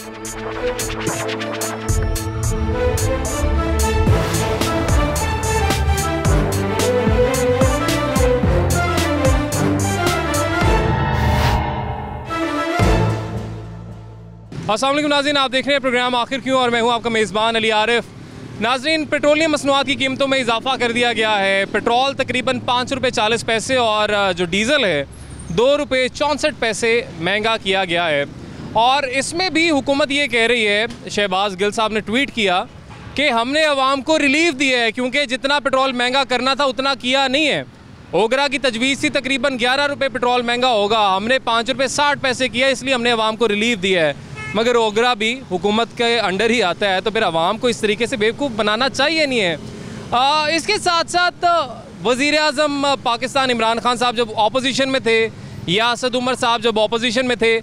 अस्सलाम वालेकुम नाज़रीन, आप देख रहे हैं प्रोग्राम आखिर क्यों और मैं हूं आपका मेज़बान अली आरिफ। नाज़रीन, पेट्रोलियम मसनूआत की कीमतों में इजाफा कर दिया गया है। पेट्रोल तकरीबन 5 रुपये 40 पैसे और जो डीज़ल है 2 रुपये 64 पैसे महंगा किया गया है। और इसमें भी हुकूमत ये कह रही है, शहबाज गिल साहब ने ट्वीट किया कि हमने अवाम को रिलीफ दिया है क्योंकि जितना पेट्रोल महंगा करना था उतना किया नहीं है। ओगरा की तजवीज़ थी तकरीबन 11 रुपये पेट्रोल महंगा होगा, हमने 5 रुपये 60 पैसे किया, इसलिए हमने अवाम को रिलीफ दिया है। मगर ओगरा भी हुकूमत के अंडर ही आता है, तो फिर आवाम को इस तरीके से बेवकूफ़ बनाना चाहिए नहीं है। इसके साथ साथ वज़ीर आज़म पाकिस्तान इमरान खान साहब जब अपोजिशन में थे या असद उमर साहब जब अपोजिशन में थे,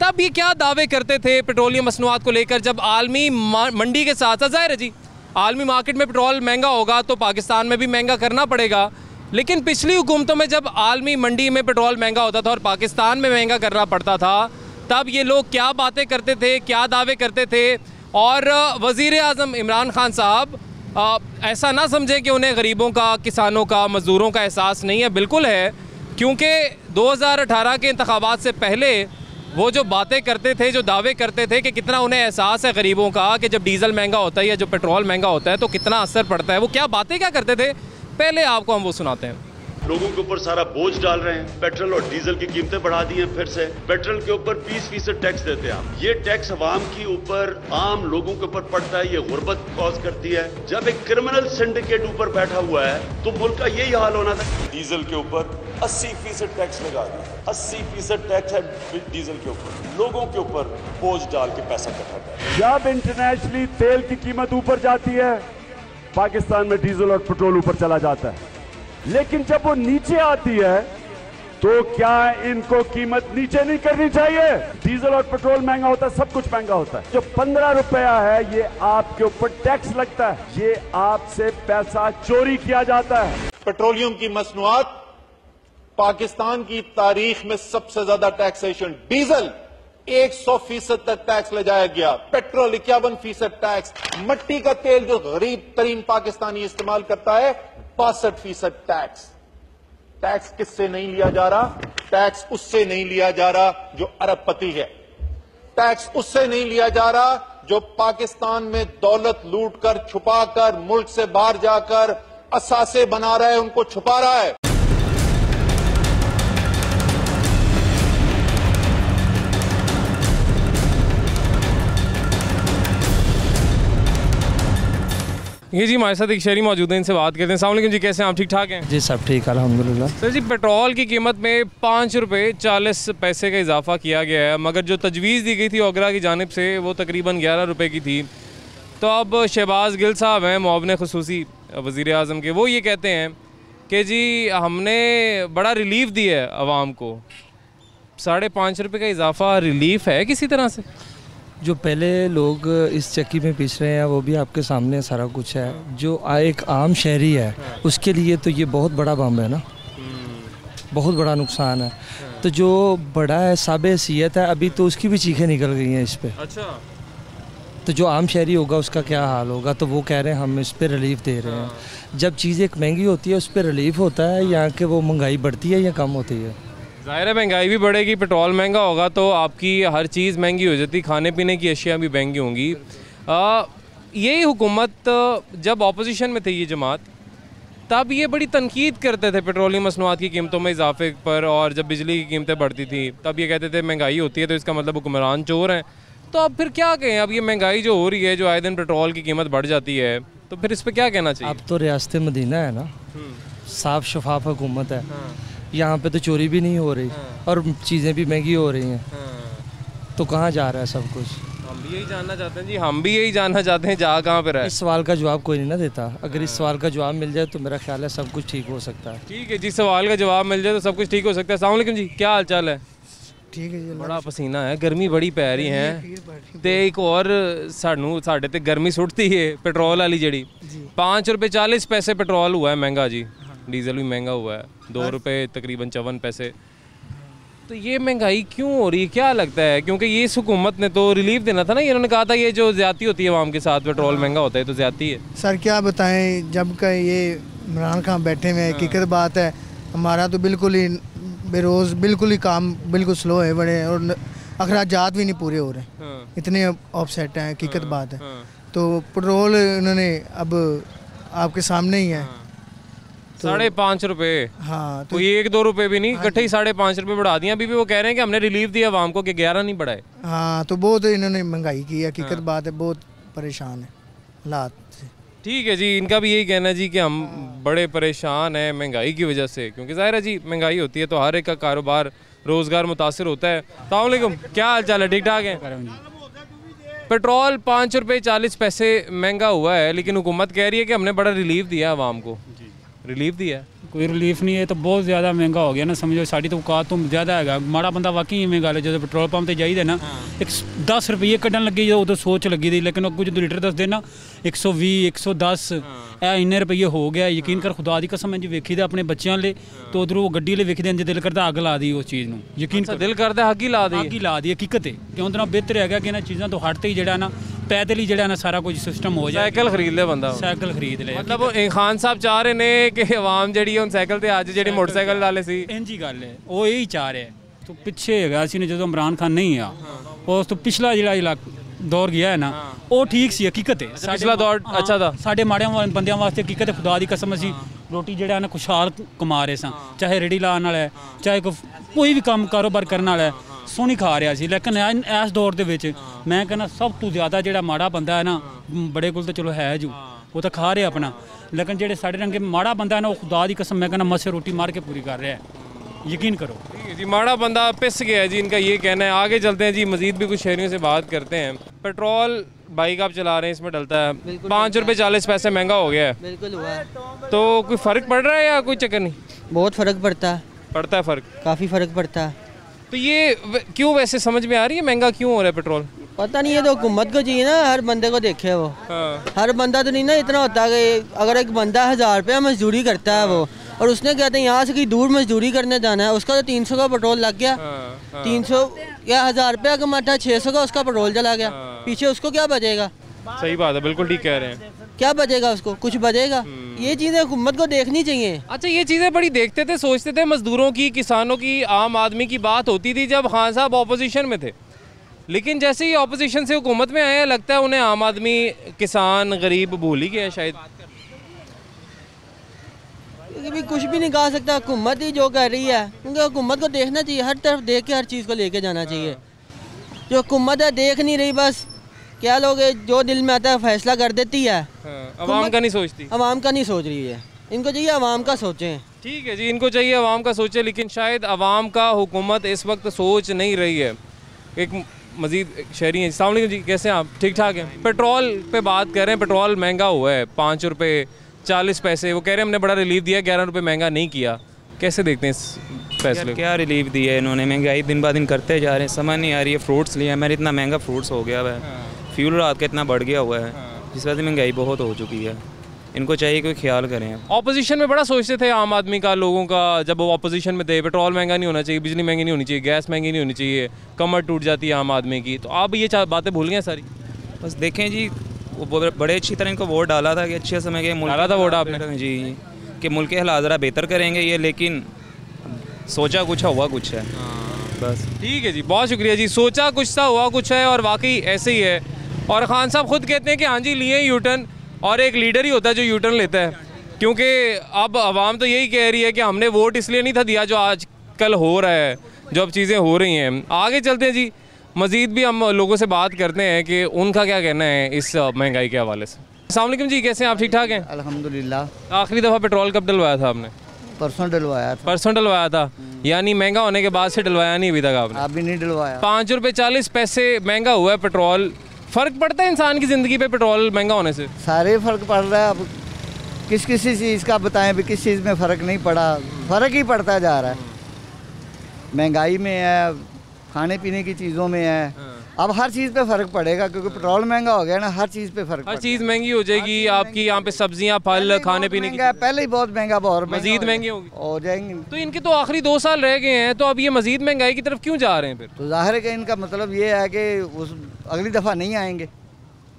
तब ये क्या दावे करते थे पेट्रोलियम मसनूआत को लेकर। जब आलमी मंडी के साथ साथ ज़ाहिर है जी, आलमी मार्केट में पेट्रोल महंगा होगा तो पाकिस्तान में भी महंगा करना पड़ेगा। लेकिन पिछली हुकूमतों में जब आलमी मंडी में पेट्रोल महंगा होता था और पाकिस्तान में महंगा करना पड़ता था, तब ये लोग क्या बातें करते थे, क्या दावे करते थे। और वज़ीर आज़म इमरान खान साहब ऐसा ना समझें कि उन्हें गरीबों का, किसानों का, मज़दूरों का एहसास नहीं है, बिल्कुल है। क्योंकि 2018 के इंतखाबात से पहले वो जो बातें करते थे, जो दावे करते थे कि कितना उन्हें एहसास है गरीबों का कि जब डीज़ल महंगा होता है या जो पेट्रोल महंगा होता है तो कितना असर पड़ता है, वो क्या बातें क्या करते थे, पहले आपको हम वो सुनाते हैं। लोगों के ऊपर सारा बोझ डाल रहे हैं। पेट्रोल और डीजल की कीमतें बढ़ा दी हैं फिर से। पेट्रोल के ऊपर 20% टैक्स देते हैं आप। ये टैक्स अवाम के ऊपर, आम लोगों के ऊपर पड़ता है, ये गुर्बत कॉज करती है। जब एक क्रिमिनल सिंडिकेट ऊपर बैठा हुआ है तो मुल्क का यही हाल होना था। डीजल के ऊपर 80% टैक्स लगा दिया। 80% टैक्स है डीजल के ऊपर। लोगों के ऊपर बोझ डाल के पैसा इकट्ठा कर। जब इंटरनेशनली तेल की कीमत ऊपर जाती है, पाकिस्तान में डीजल और पेट्रोल ऊपर चला जाता है। लेकिन जब वो नीचे आती है तो क्या इनको कीमत नीचे नहीं करनी चाहिए? डीजल और पेट्रोल महंगा होता है, सब कुछ महंगा होता है। जो 15 रुपया है ये आपके ऊपर टैक्स लगता है, ये आपसे पैसा चोरी किया जाता है। पेट्रोलियम की मसनूआत पाकिस्तान की तारीख में सबसे ज्यादा टैक्सेशन। डीजल 100% तक टैक्स ले जाया गया, पेट्रोल 51% टैक्स, मट्टी का तेल जो गरीब तरीन पाकिस्तानी इस्तेमाल करता है 62% टैक्स। टैक्स किससे नहीं लिया जा रहा? टैक्स उससे नहीं लिया जा रहा जो अरबपति है। टैक्स उससे नहीं लिया जा रहा जो पाकिस्तान में दौलत लूट कर, छुपा कर, मुल्क से बाहर जाकर असासे बना रहा है, उनको छुपा रहा है। ये जी हमारे साथ एक शहरी मौजूद हैं, इनसे बात करते हैं। अस्सलाम वालेकुम जी, कैसे हैं आप? ठीक ठाक हैं जी, सब ठीक है अल्हम्दुलिल्लाह। सर जी, पेट्रोल की कीमत में 5 रुपये 40 पैसे का इजाफा किया गया है, मगर जो तजवीज़ दी गई थी ओगरा की जानिब से वो तकरीबन 11 रुपये की थी। तो अब शहबाज गिल साहब हैं मुआविन खुसूसी वज़ीर आज़म के, वो ये कहते हैं कि जी हमने बड़ा रिलीफ दिया है आवाम को। 5.5 रुपये का इजाफा रिलीफ है किसी तरह से? जो पहले लोग इस चक्की में पीस रहे हैं वो भी आपके सामने सारा कुछ है। जो एक आम शहरी है उसके लिए तो ये बहुत बड़ा बम है ना, बहुत बड़ा नुकसान है। तो जो बड़ा है साब हैसियत है, अभी तो उसकी भी चीखें निकल गई हैं इस पर। अच्छा, तो जो आम शहरी होगा उसका क्या हाल होगा? तो वो कह रहे हैं हम इस पर रिलीफ दे रहे हैं। जब चीज़ एक महंगी होती है उस पर रिलीफ होता है, या कि वो महंगाई बढ़ती है या कम होती है? ज़ाहिर है महंगाई भी बढ़ेगी, पेट्रोल महंगा होगा तो आपकी हर चीज़ महंगी हो जाती, खाने पीने की अशिया भी महंगी होंगी। यही हुकूमत जब अपोजिशन में थी ये जमात, तब ये बड़ी तनकीद करते थे पेट्रोलियम मसनूआत की कीमतों में इजाफे पर। और जब बिजली की कीमतें बढ़ती थी तब ये कहते थे महंगाई होती है तो इसका मतलब हुक्मरान चोर हैं। तो अब फिर क्या कहें? अब ये महंगाई जो हो रही है, जो आए दिन पेट्रोल की कीमत बढ़ जाती है, तो फिर इस पर क्या कहना चाहिए? अब तो रियासत मदीना है ना, साफ शफाफ हुकूमत है। यहाँ पे तो चोरी भी नहीं हो रही और चीज़ें भी महंगी हो रही हैं। तो कहाँ जा रहा है सब कुछ? हम भी यही जानना चाहते हैं जी, हम भी यही जानना चाहते हैं जा कहाँ पर है। इस सवाल का जवाब कोई नहीं ना देता। अगर इस सवाल का जवाब मिल जाए तो मेरा ख्याल है सब कुछ ठीक हो सकता है। ठीक है जी, सवाल का जवाब मिल जाए तो सब कुछ ठीक हो सकता है। अस्सलाम वालेकुम जी, क्या हाल चाल है? ठीक है जी। बड़ा पसीना है, गर्मी बड़ी पै रही है तो एक और साढ़े ते गर्मी सुटती है पेट्रोल वाली जड़ी। 5 रुपये 40 पैसे पेट्रोल हुआ है महंगा जी, डीजल भी महंगा हुआ है, 2 रुपये तकरीबन 54 पैसे। तो ये महंगाई क्यों हो रही है, क्या लगता है? क्योंकि ये इस हुकूमत ने तो रिलीफ देना था ना, इन्होंने कहा था ये जो ज्यादती होती है आवाम के साथ, पेट्रोल महंगा होता है तो ज्यादती है। सर क्या बताएं, जब का ये इमरान खान बैठे हुए, हकीकत बात है, हमारा तो बिल्कुल ही बेरोज़, बिल्कुल ही काम बिल्कुल स्लो है बड़े, और अखराजात भी नहीं पूरे हो रहे, इतने ऑफसेट हैं, हकीकत बात है। तो पेट्रोल इन्होंने अब आपके सामने ही है, 5.5 रुपये। हाँ तो कोई 1-2 रुपये भी नहीं, इकट्ठे ही 5.5 रुपये बढ़ा दिया। अभी भी वो कह रहे हैं कि हमने रिलीफ दिया आवाम को कि 11 नहीं बढ़ाए। हाँ तो बहुत इन्होंने महंगाई की है, हकीकत बात है, बहुत परेशान है हालात से। ठीक है जी, इनका भी यही कहना है जी कि हम बड़े परेशान हैं महंगाई की वजह से, क्योंकि ज़ाहिर है जी महंगाई होती है तो हर एक का कारोबार रोज़गार मुतासिर होता है। अस्सलाम वालेकुम, क्या हाल चाल है? ठीक ठाक है। पेट्रोल 5 रुपये 40 पैसे महंगा हुआ है, लेकिन हुकूमत कह रही है कि हमने बड़ा रिलीफ दिया आवाम को। रिलीफ दिया कोई रिलीफ नहीं है, तो बहुत ज़्यादा महंगा हो गया ना, समझो साड़ी तो औकात तो ज़्यादा है। माड़ा बंदा वाकई इवें गल जो पेट्रोल पंप से जाइए ना, 10 रुपये कढ़न लगे जो उदो सोच लगी थी, लेकिन कुछ लीटर दसते ना 120 110 इन्ने रुपये हो गया। यकीन कर खुदा दी कसम जी वेखी दे अपने बच्चों ले, तो उधरों वो गड्डी ले वेखते हैं दिल करता अग ला दी उस चीज़ में। यकीन कर दिल करता अग ही ला दी, हकीकत है कि उनके नाल बेहतर है कि इन्होंने चीज़ों तो हट ही जड़ा ना पैदल ही जड़ा ना सारा कुछ सिस्टम हो जाए। साइकिल खरीद ले बंदा, साइकिल खरीद ले। मतलब खान साहब चाह रहे ने कि आवाम जी हम साइकिल ते अज जी मोटरसाइकिल डाले सी, इंज ही गल है, वो यही चाह रहे। तो पिछे है ने जो इमरान खान नहीं आ, उस तो पिछला जो दौर गया है ना, वो ठीक सी, हकीकत है। पिछला दौर अच्छा था साढ़े माड़े बंदियां वास्ते हकीकत है, खुदा दी कसम असी रोटी जड़ा ना खुशहाल कमा रहे सा, चाहे रेडी लाने वाला है, चाहे कोई भी काम कारोबार करने वाला है, सोहनी खा रहा सी। लेकिन इस दौर दे विच मैं कहना सब तो ज़्यादा जो माड़ा बंदा है ना, बड़े कोल तो चलो है जो वो तो खा रहे अपना, लेकिन जेडे साढ़े रंगे माड़ा बंदा है ना, वो खुदा दी कसम मैं कहना मसे रोटी मार के पूरी कर रहा है। यकीन करो। ठीक है जी, माड़ा बंदा पिस गया है जी, इनका ये कहना है। आगे चलते हैं जी, मजीद भी कुछ शहरियों से बात करते हैं। पेट्रोल बाइक आप चला रहे हैं, इसमें डलता है 5 रुपये 40 पैसे महंगा हो गया है। बिल्कुल हुआ है। तो कोई फ़र्क पड़ रहा है या कोई चक्कर नहीं? बहुत फ़र्क पड़ता है फ़र्क, काफ़ी फ़र्क पड़ता है। तो ये क्यों वैसे समझ में आ रही है महंगा क्यों हो रहा है पेट्रोल? पता नहीं है, तो हुकूमत को चाहिए ना, हर बंदे को देखे वो। हर बंदा तो नहीं ना इतना होता कि अगर एक बंदा 1000 रुपया मजदूरी करता है वो, और उसने कहते हैं यहाँ से कहीं दूर मजदूरी करने जाना है, उसका तो 300 का पेट्रोल लग गया। 300 या 1000 रुपया कमाता है, 600 का उसका पेट्रोल चला गया, पीछे उसको क्या बचेगा? सही बात है, बिल्कुल ठीक कह रहे हैं। क्या बचेगा उसको? कुछ बचेगा? ये चीज़ें हुकूमत को देखनी चाहिए। अच्छा, ये चीज़ें बड़ी देखते थे, सोचते थे, मजदूरों की, किसानों की, आम आदमी की बात होती थी जब खान साहब ऑपोजिशन में थे, लेकिन जैसे ही ऑपोजिशन से हुकूमत में आए, लगता है उन्हें आम आदमी, किसान, गरीब भूल ही गया शायद। भी कुछ भी नहीं कहा सकता, हुकूमत ही जो कर रही है, क्योंकि हुकूमत को देखना चाहिए, हर तरफ देख के हर चीज़ को लेके जाना चाहिए। जो हुकूमत है देख नहीं रही, बस क्या लोग जो दिल में आता है फैसला कर देती है। अवाम का नहीं सोचती, अवाम का नहीं सोच रही है। इनको चाहिए अवाम का सोचें। ठीक है जी, इनको चाहिए अवाम का सोचें, लेकिन शायद अवाम का हुकूमत इस वक्त सोच नहीं रही है। एक मजीद शहरी हैं। अस्सलाम वालेकुम जी, कैसे हैं आप? ठीक ठाक हैं। पेट्रोल पे बात कर रहे हैं, पेट्रोल महंगा हुआ है 5 रुपये 40 पैसे, वो कह रहे हैं हमने बड़ा रिलीफ दिया, 11 रुपये महंगा नहीं किया। कैसे देखते हैं इस फैसले? क्या रिलीफ दिया है इन्होंने? महंगाई दिन ब दिन करते जा रहे हैं, समझ नहीं आ रही है। फ्रूट्स लिया मैंने, इतना महंगा फ्रूट्स हो गया हुआ है, फ्यूल रात का इतना बढ़ गया हुआ है, जिस वजह से महंगाई बहुत हो चुकी है। इनको चाहिए कोई ख्याल करें। ऑपोजिशन में बड़ा सोचते थे आम आदमी का, लोगों का, जब वो ऑपोजिशन में थे, पेट्रोल महंगा नहीं होना चाहिए, बिजली महंगी नहीं होनी चाहिए, गैस महंगी नहीं होनी चाहिए, कमर टूट जाती है आम आदमी की। तो आप ये बातें भूल गए सारी? बस देखें जी, वो बड़े अच्छी तरह इनको वोट डाला था कि अच्छे समय के डाला था वोट आपने जी, कि मुल्क के हालात ज़रा बेहतर करेंगे ये, लेकिन सोचा कुछ है हुआ कुछ है। बस ठीक है जी, बहुत शुक्रिया जी। सोचा कुछ था हुआ कुछ है, और वाकई ऐसे ही है। और खान साहब खुद कहते हैं कि हाँ जी लिए यूटर्न, और एक लीडर ही होता है जो यूटर्न लेता है, क्योंकि अब आवाम तो यही कह रही है कि हमने वोट इसलिए नहीं था दिया जो आज कल हो रहा है, जो अब चीज़ें हो रही हैं। आगे चलते हैं जी, मज़ीद भी हम लोगों से बात करते हैं कि उनका क्या कहना है इस महंगाई के हवाले से। अस्सलाम वालेकुम जी, कैसे हैं आप? ठीक ठाक हैं? अल्हम्दुलिल्लाह। आखिरी दफ़ा पेट्रोल कब डलवाया था आपने? परसों डलवाया था। परसों डलवाया था, यानी महंगा होने के बाद से डलवाया नहीं अभी तक आपने? अभी नहीं डलवाया। 5 रुपये 40 पैसे महंगा हुआ है पेट्रोल। फ़र्क पड़ता है इंसान की ज़िंदगी पे पेट्रोल महंगा होने से? सारे फ़र्क पड़ रहा है। अब किसी चीज़ का बताएं भी, किस चीज़ में फ़र्क नहीं पड़ा, फ़र्क ही पड़ता जा रहा है। महंगाई में है, खाने पीने की चीज़ों में है, अब हर चीज़ पे फ़र्क पड़ेगा क्योंकि पेट्रोल महंगा हो गया ना, हर चीज़ पे फ़र्क। हर चीज़ महंगी हो जाएगी आपकी यहाँ पे, सब्जियाँ फल खाने पीने की पहले ही बहुत महंगा, और मजीद महंगी होगी हो जाएंगे। तो इनके तो आखिरी 2 साल रह गए हैं, तो अब ये मजीद महंगाई की तरफ क्यों जा रहे हैं फिर? तो जाहिर है कि इनका मतलब ये है कि उस अगली दफ़ा नहीं आएंगे।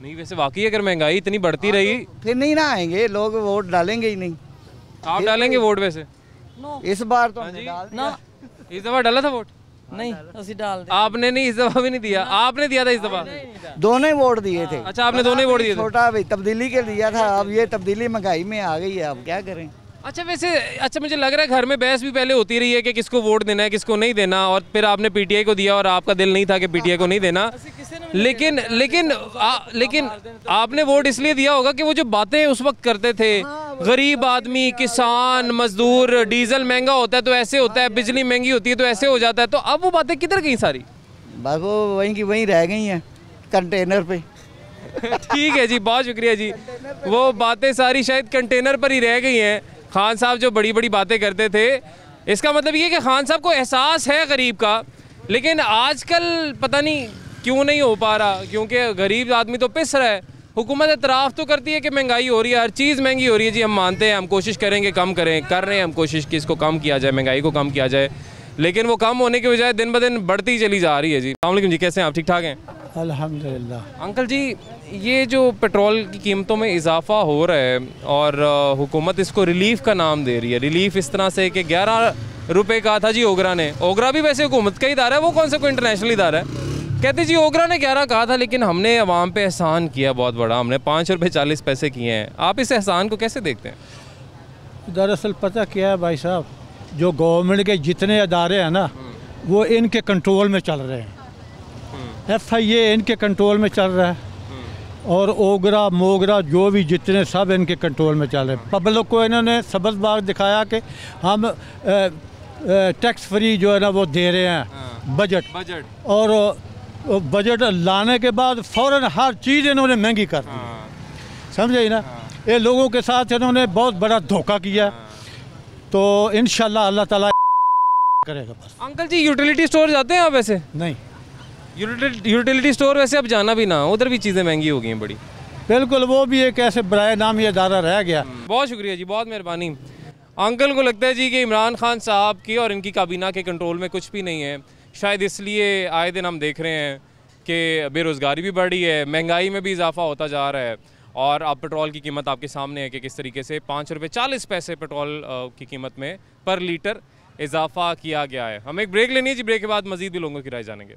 नहीं वैसे वाकई अगर महंगाई इतनी बढ़ती रही फिर नहीं ना आएंगे लोग, वोट डालेंगे ही नहीं। आप डालेंगे वोट? वैसे इस बार तो इस दफा डाला था वोट? नहीं ਅਸੀਂ डाल दे। आपने नहीं, इस दफा भी नहीं दिया? आपने दिया था इस दफा? दोनों ही वोट दिए थे। अच्छा आपने दोनों ही वोट दिए थे? छोटा भाई तब्दीली के दिया था, अब ये तब्दीली महंगाई में आ गई है, अब क्या करें। अच्छा वैसे, अच्छा मुझे लग रहा है घर में बहस भी पहले होती रही है कि किसको वोट देना है किसको नहीं देना, और फिर आपने पीटीआई को दिया और आपका दिल नहीं था कि पीटीआई को नहीं देना, लेकिन आपने वोट इसलिए दिया होगा कि वो जो बातें उस वक्त करते थे, गरीब आदमी, किसान, मजदूर, डीजल महंगा होता है तो ऐसे होता है, बिजली महंगी होती है तो ऐसे हो जाता है, तो अब वो बातें किधर गई सारी? बस वो वहीं की वहीं रह गई हैं कंटेनर पे। ठीक है जी, बहुत शुक्रिया जी। वो बातें सारी शायद कंटेनर पर ही रह गई हैं। खान साहब जो बड़ी बड़ी बातें करते थे, इसका मतलब ये कि खान साहब को एहसास है गरीब का, लेकिन आजकल पता नहीं क्यों नहीं हो पा रहा, क्योंकि गरीब आदमी तो पिस रहा है। हुकूमत एतराफ़ तो करती है कि महंगाई हो रही है, हर चीज़ महंगी हो रही है जी, हम मानते हैं, हम कोशिश करेंगे कम करें, कर रहे हैं हम कोशिश कि इसको कम किया जाए, महंगाई को कम किया जाए, लेकिन वो कम होने के बजाय दिन ब दिन बढ़ती चली जा रही है जी। अस्सलाम वालेकुम जी, कैसे हैं आप? ठीक ठाक हैं? अल्हम्दुलिल्लाह। अंकल जी, ये जो पेट्रोल की कीमतों में इजाफा हो रहा है और हुकूमत इसको रिलीफ का नाम दे रही है, रिलीफ इस तरह से कि 11 रुपये कहा था जी ओगरा ने। ओगरा भी वैसे हुकूमत का ही इदारा है, वो कौन सा कोई इंटरनेशनल इदारा है? कहते जी ओगरा ने 11 कहा था, लेकिन हमने अवाम पे एहसान किया बहुत बड़ा, हमने 5 रुपये 40 पैसे किए हैं। आप इस एहसान को कैसे देखते हैं? दरअसल पता क्या है भाई साहब, जो गवर्नमेंट के जितने अदारे हैं ना, वो इनके कंट्रोल में चल रहे हैं। FIA इनके कंट्रोल में चल रहा है, और ओगरा मोगरा जो भी जितने सब इनके कंट्रोल में चल रहे हैं। पब्लिक को इन्होंने सबजबाग दिखाया कि हम टैक्स फ्री जो है ना वो दे रहे हैं बजट, और बजट लाने के बाद फ़ौरन हर चीज़ इन्होंने महंगी कर दी। समझे ना, ये लोगों के साथ इन्होंने बहुत बड़ा धोखा किया, तो इंशाल्लाह अल्लाह ताला करेगा बस। अंकल जी, यूटिलिटी स्टोर जाते हैं आप? वैसे नहीं, यूटिलिटी स्टोर वैसे अब जाना भी ना, उधर भी चीज़ें महंगी हो गई हैं बड़ी। बिल्कुल, वो भी एक ऐसे बराए नाम ये अदारा रह गया। बहुत शुक्रिया जी, बहुत मेहरबानी। अंकल को लगता है जी कि इमरान खान साहब की और इनकी काबीना के कंट्रोल में कुछ भी नहीं है, शायद इसलिए आए दिन हम देख रहे हैं कि बेरोज़गारी भी बढ़ रही है, महंगाई में भी इजाफा होता जा रहा है, और अब पेट्रोल की कीमत आपके सामने है कि किस तरीके से 5 रुपये 40 पैसे पेट्रोल की कीमत में पर लीटर इजाफा किया गया है। हमें एक ब्रेक लेनी है जी, ब्रेक के बाद मज़ीद भी लोगों की राय जानेंगे।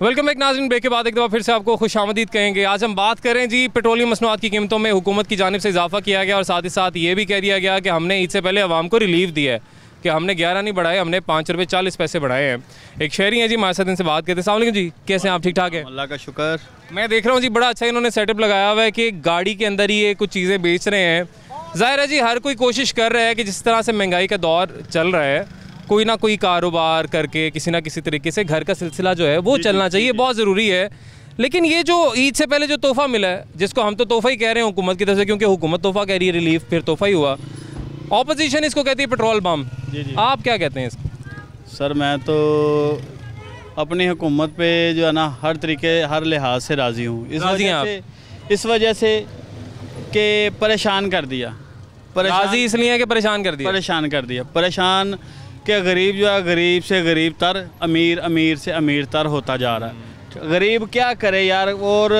वेलकम बैक नाज़रीन, ब्रेक के बाद एक दफ़ा फिर से आपको खुशामदीद कहेंगे। आज हम बात करें जी पेट्रोलियम मसनूआत की कीमतों में हुकूमत की जानिब से इजाफा किया गया, और साथ ही साथ ये भी कह दिया गया कि हमने ईद से पहले आवाम को रिलीफ दिया है, कि हमने 11 नहीं बढ़ाए, हमने 5 रुपये 40 पैसे बढ़ाए हैं। एक शहरी हैं जी, हमारे साथ इनसे बात करते हैं। अस्सलाम वालेकुम जी, कैसे हैं आप? ठीक ठाक है? अल्लाह का शुक्र। मैं देख रहा हूँ जी, बड़ा अच्छा इन्होंने सेटअप लगाया हुआ है कि गाड़ी के अंदर ही ये कुछ चीज़ें बेच रहे हैं। ज़ाहिर है जी, हर कोई कोशिश कर रहा है कि जिस तरह से महंगाई का दौर चल रहा है, कोई ना कोई कारोबार करके किसी ना किसी तरीके से घर का सिलसिला जो है वो चलना चाहिए, बहुत ज़रूरी है। लेकिन ये जो ईद से पहले जो तोहफ़ा मिला है, जिसको हम तो तोहफ़ा ही कह रहे हैं हुकूमत की तरफ से, क्योंकि हुकूमत तोहफ़ा कह रही है, रिलीफ फिर तोहफ़ा ही हुआ, ऑपोजिशन इसको कहती है पेट्रोल बम। आप क्या कहते हैं इसको? सर मैं तो अपनी हुकूमत पे जो है ना हर तरीके हर लिहाज से राज़ी हूँ, इस वजह से कि परेशान कर दिया। राज़ी इसलिए है कि परेशान कर दिया, परेशान कि गरीब जो है गरीब से गरीब तर, अमीर अमीर से अमीर तर होता जा रहा है। गरीब क्या करे यार, और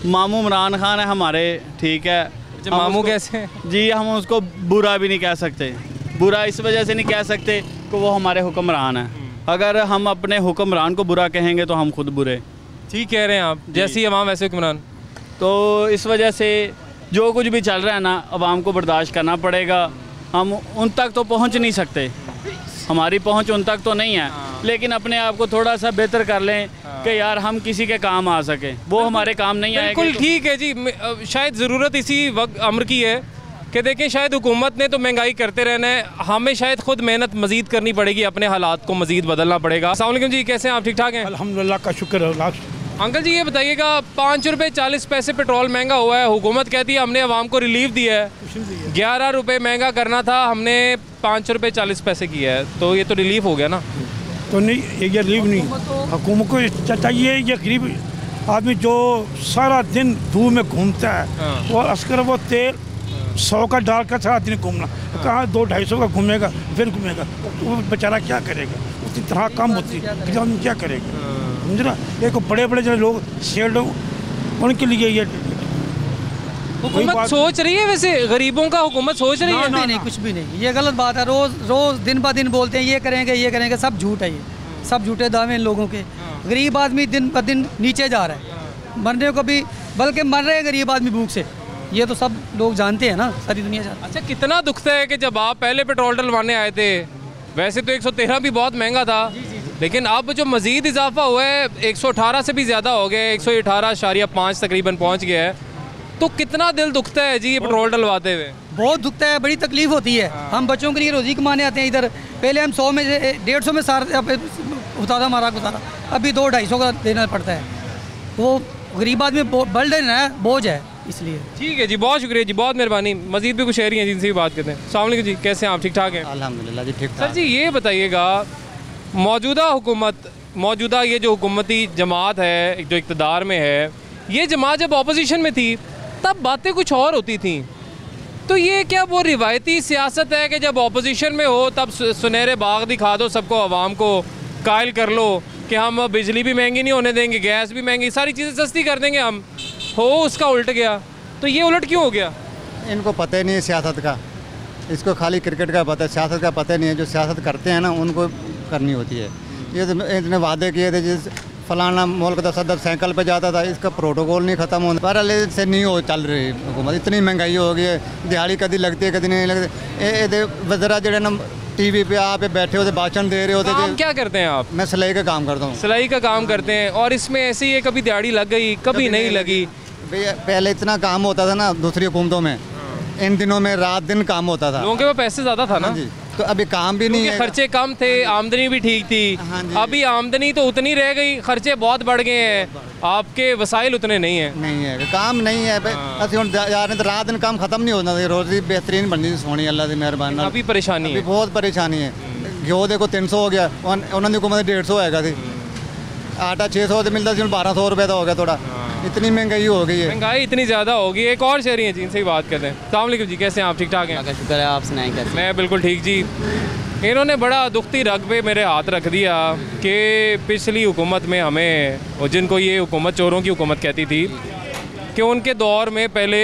मामू इमरान खान है हमारे, ठीक है, मामू कैसे जी, हम उसको बुरा भी नहीं कह सकते, बुरा इस वजह से नहीं कह सकते कि वो हमारे हुक्मरान हैं। अगर हम अपने हुक्मरान को बुरा कहेंगे तो हम खुद बुरे। ठीक कह रहे हैं आप, जैसी अवाम वैसे हुक्मरान। तो इस वजह से जो कुछ भी चल रहा है ना, अवाम को बर्दाश्त करना पड़ेगा। हम उन तक तो पहुंच नहीं सकते, हमारी पहुंच उन तक तो नहीं है, लेकिन अपने आप को थोड़ा सा बेहतर कर लें कि यार हम किसी के काम आ सकें। वो हमारे काम नहीं आएगा। बिल्कुल ठीक है जी, शायद ज़रूरत इसी वक्त अम्र की है कि देखें शायद हुकूमत ने तो महंगाई करते रहना है, हमें शायद खुद मेहनत मजीद करनी पड़ेगी, अपने हालात को मजीद बदलना पड़ेगा। अस्सलाम वालेकुम जी, कैसे हैं आप? ठीक ठाक हैं? अल्हम्दुलिल्लाह का शुक्र है। अंकल जी ये बताइएगा, 5 रुपये 40 पैसे पेट्रोल महंगा हुआ है, हुकूमत कहती है हमने आवाम को रिलीफ दिया है, 11 रुपये महंगा करना था, हमने 5 रुपये 40 पैसे किया है, तो ये तो रिलीफ हो गया ना? तो नहीं, ये रिलीफ नहीं, हुकूमत को चाहिए ये गरीब आदमी जो सारा दिन धूप में घूमता है वो अस्कर वो तेल 100 का डाल कर सारा दिन घूमना, कहाँ 200-250 का घूमेगा फिर घूमेगा, तो वो बेचारा क्या करेगा? उसकी तरह कम होती है, क्या करेगा? समझ रहा? एक बड़े बड़े जो लोग शेयर लोग उनके लिए ये हुकूमत सोच रही है, वैसे गरीबों का हुकूमत सोच रही है? नहीं, कुछ भी नहीं, ये गलत बात है। रोज दिन ब दिन बोलते हैं ये करेंगे, सब झूठ है, ये सब झूठे दावे इन लोगों के। गरीब आदमी दिन ब दिन नीचे जा रहा है, मरने को भी, बल्कि मर रहे हैं गरीब आदमी भूख से, ये तो सब लोग जानते हैं ना, सारी दुनिया जानती है। अच्छा, कितना दुखता है कि जब आप पहले पेट्रोल डलवाने आए थे, वैसे तो 113 भी बहुत महंगा था, लेकिन अब जो मज़ीद इजाफा हुआ है 118 से भी ज़्यादा हो गया, 118.5 तकरीबन पहुँच गया है, तो कितना दिल दुखता है जी ये पेट्रोल डलवाते हुए? बहुत दुखता है, बड़ी तकलीफ होती है। हम बच्चों के लिए रोज़ी कमाने आते हैं इधर, पहले हम 100 में से 150 में सारा होता था हमारा गुजारा, अभी 200-250 का देना पड़ता है, तो गरीब आदमी बर्डन है, बोझ है, इसलिए। ठीक है जी, बहुत शुक्रिया जी, बहुत मेहरबानी। मजीद भी कुछ शहरी हैं जिनसे भी बात करते हैं। अस्सलाम वालेकुम जी, कैसे हैं आप? ठीक ठाक हैं? अल्हम्दुलिल्लाह जी, ठीक ठाक। सर जी ये बताइएगा, मौजूदा हुकूमत, मौजूदा ये जो हुकूमती जमात है जो इक़्तिदार में है, ये जमात जब अपोजिशन में थी तब बातें कुछ और होती थी, तो ये क्या वो रिवायती सियासत है कि जब अपोजिशन में हो तब सुनहरे बाग दिखा दो सबको, आवाम को कायल कर लो कि हम बिजली भी महंगी नहीं होने देंगे, गैस भी महंगी, सारी चीज़ें सस्ती कर देंगे हम, हो उसका उल्ट गया, तो ये उलट क्यों हो गया? इनको पता ही नहीं है सियासत का, इसको खाली क्रिकेट का पता है, सियासत का पता नहीं है। जो सियासत करते हैं ना उनको करनी होती है। ये तो इतने वादे किए थे, जिस फलाना मुल्क का सदर साइकिल पे जाता था, इसका प्रोटोकॉल नहीं खत्म होता, पर से नहीं हो चल रही हुकूमत, इतनी महंगाई हो गई है, दिहाड़ी कभी लगती है कभी नहीं लगती। वज़रा जो ना टीवी पे आप बैठे होते भाषण दे रहे होते थे। क्या करते हैं आप? मैं सिलाई का काम करता हूँ। सिलाई का काम करते हैं, और इसमें ऐसे ही है कभी दिहाड़ी लग गई कभी नहीं लगी। भैया पहले इतना काम होता था ना दूसरी हुकूमतों में, इन दिनों में रात दिन काम होता था, लोगों के पास पैसे ज़्यादा था ना जी, तो अभी काम भी नहीं है, खर्चे कम थे, आमदनी भी ठीक थी। अभी आमदनी तो उतनी रह गई, खर्चे बहुत बढ़ गए हैं, आपके वसाइल उतने नहीं है। नहीं है, काम नहीं है, असं हम जा रहे तो रात दिन काम खत्म नहीं होता था, रोजी बेहतरीन बननी सोनी, अल्लाह की मेहरबानी। अभी परेशानी है, बहुत परेशानी है। घ्यो देखो 300 हो गया, उन्होंने हुकूमत 150 हैगा थी, आटा 600 से मिलता, 1200 रुपये का हो गया थोड़ा, इतनी महंगाई हो गई है। महंगाई इतनी ज़्यादा होगी। एक और शहरी हैं जिनसे ही बात करते हैं। अस्सलाम वालेकुम जी, कैसे हैं आप? ठीक ठाक हैं? शुक्र है, आप सुनाएं कैसे? मैं बिल्कुल ठीक जी। इन्होंने बड़ा दुखती रग पे मेरे हाथ रख दिया कि पिछली हुकूमत में हमें, और जिनको ये हुकूमत चोरों की हुकूमत कहती थी, कि उनके दौर में पहले